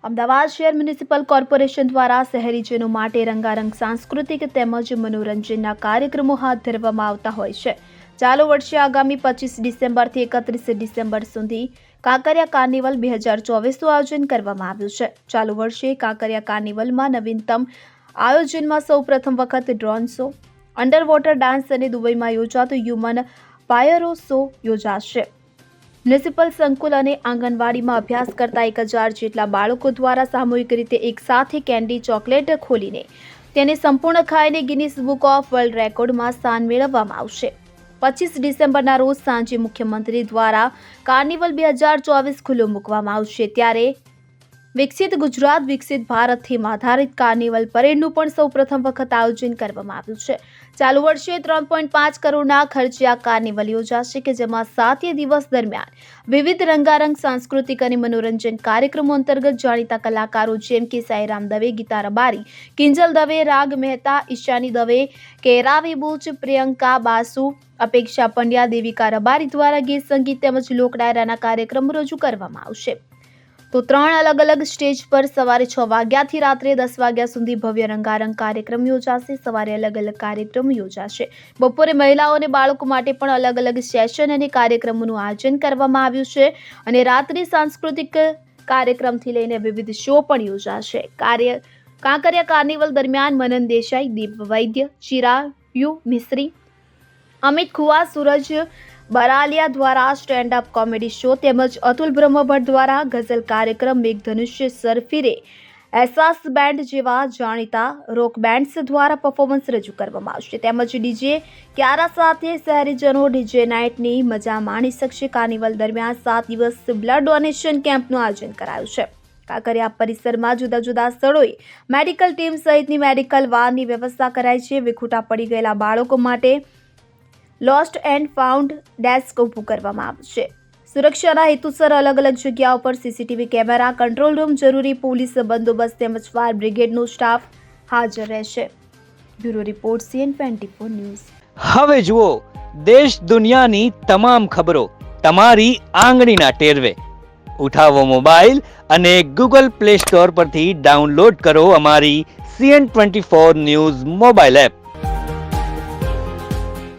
અમદાવાદ શહેર municipal corporation દ્વારા શહેરીજનો માટે રંગારંગ સાંસ્કૃતિક તેમજ મનોરંજનના કાર્યક્રમો હાથ ધરવામાં આવતા હોય છે। ચાલુ વર્ષે આગામી 25 ડિસેમ્બરથી 31 ડિસેમ્બર સુધી કાંકરિયા કાર્નિવલ 2024નું આયોજન કરવામાં આવ્યું છે। ચાલુ વર્ષે કાંકરિયા કાર્નિવલમાં નવીનતમ આયોજનમાં સૌપ્રથમ વખત drone show, under water dance અને દુબઈમાં યોજાતો હ્યુમન પાયરો શો યોજાશે। મ્યુનિસિપલ સંકુલ અને આંગણવાડીમાં અભ્યાસ કરતા 1000 જેટલા બાળકો દ્વારા સામૂહિક રીતે એકસાથે કેન્ડી ચોકલેટ ખોલીને તેને સંપૂર્ણ ખાઈને ગિનીસ બુક ઓફ વર્લ્ડ રેકોર્ડમાં સ્થાન મેળવવામાં આવશે। 25 ડિસેમ્બરના રોજ સાંજે મુખ્યમંત્રી દ્વારા કાર્નિવલ 2024 ખુલ્લું મૂકવામાં આવશે। ત્યારે વિકસિત ગુજરાત વિકસિત ભારત થીમ આધારિત કાર્નિવલ પરેડનું પણ સૌપ્રથમ વખત આયોજન કરવામાં આવ્યું છે। ચાલુ વર્ષે 3.5 કરોડના ખર્ચે આ કાર્નિવલ યોજાશે કે જેમાં 7 દિવસ દરમિયાન વિવિધ રંગારંગ સાંસ્કૃતિક અને મનોરંજન કાર્યક્રમો અંતર્ગત જાણીતા કલાકારો જેમ કે સાઈરામ દવે, ગીતા રબારી, કિંજલ દવે, રાગ મહેતા, ઈશાની દવે, કેરાવી બુચ, પ્રિયંકા બાસુ, અપેક્ષા પંડ્યા, દેવિકા રબારી દ્વારા ગીત સંગીત તેમજ લોક ડાયરાના કાર્યક્રમો રજૂ કરવામાં આવશે। તો 3 અલગ અલગ સ્ટેજ પર સવારે 6 વાગ્યાથી રાત્રે 10 વાગ્યા સુધી ભવ્ય રંગારંગ કાર્યક્રમ યોજાશે। સવારે અલગ અલગ કાર્યક્રમ યોજાશે, બપોરે મહિલાઓ અને બાળકો માટે પણ અલગ અલગ સેશન અને કાર્યક્રમોનું આયોજન કરવામાં આવ્યું છે અને રાત્રે સાંસ્કૃતિક કાર્યક્રમથી લઈને વિવિધ શો પણ યોજાશે। કાંકરિયા કાર્નિવલ દરમિયાન મનન દેસાઈ, દીપ વૈદ્ય, ચિરાયુ મિસ્ત્રી, અમિત ખુઆ, સૂરજ બરાલિયા દ્વારા સ્ટેન્ડ અપ કોમેડી શો તેમજ અતુલ બ્રહ્મભટ્ટ દ્વારા ગઝલ કાર્યક્રમ, મેઘધનુષ્ય, સરફીરે, એસાસ બેન્ડ જેવા જાણીતા રોક બેન્ડ્સ દ્વારા પરફોર્મન્સ રજૂ કરવામાં આવશે તેમજ ડીજે ક્યારા સાથે શહેરીજનો ડીજે નાઇટની મજા માણી શકશે। કાર્નિવલ દરમિયાન 7 દિવસ બ્લડ ડોનેશન કેમ્પનું આયોજન કરાયું છે। કાંકરિયા પરિસરમાં જુદા જુદા સ્થળોએ મેડિકલ ટીમ સહિતની મેડિકલ વાનની વ્યવસ્થા કરાઈ છે। વિખૂટા પડી ગયેલા બાળકો માટે લોસ્ટ એન્ડ ફાઉન્ડ ડેસ્ક ઊભું કરવામાં આવશે। સુરક્ષાના હેતુસર અલગ અલગ જગ્યાઓ પર સીસીટીવી કેમેરા, કંટ્રોલ રૂમ, જરૂરી પોલીસ બંદોબસ્ત તેમજ ફાયર બ્રિગેડનો સ્ટાફ હાજર રહેશે। Bureau report CN24 news. હવે જુઓ દેશ દુનિયાની તમામ ખબરો તમારી આંગળીના ટેરવે। ઉઠાવો મોબાઈલ અને Google Play Store પરથી ડાઉનલોડ કરો અમારી CN24 ન્યૂઝ મોબાઈલ એપ।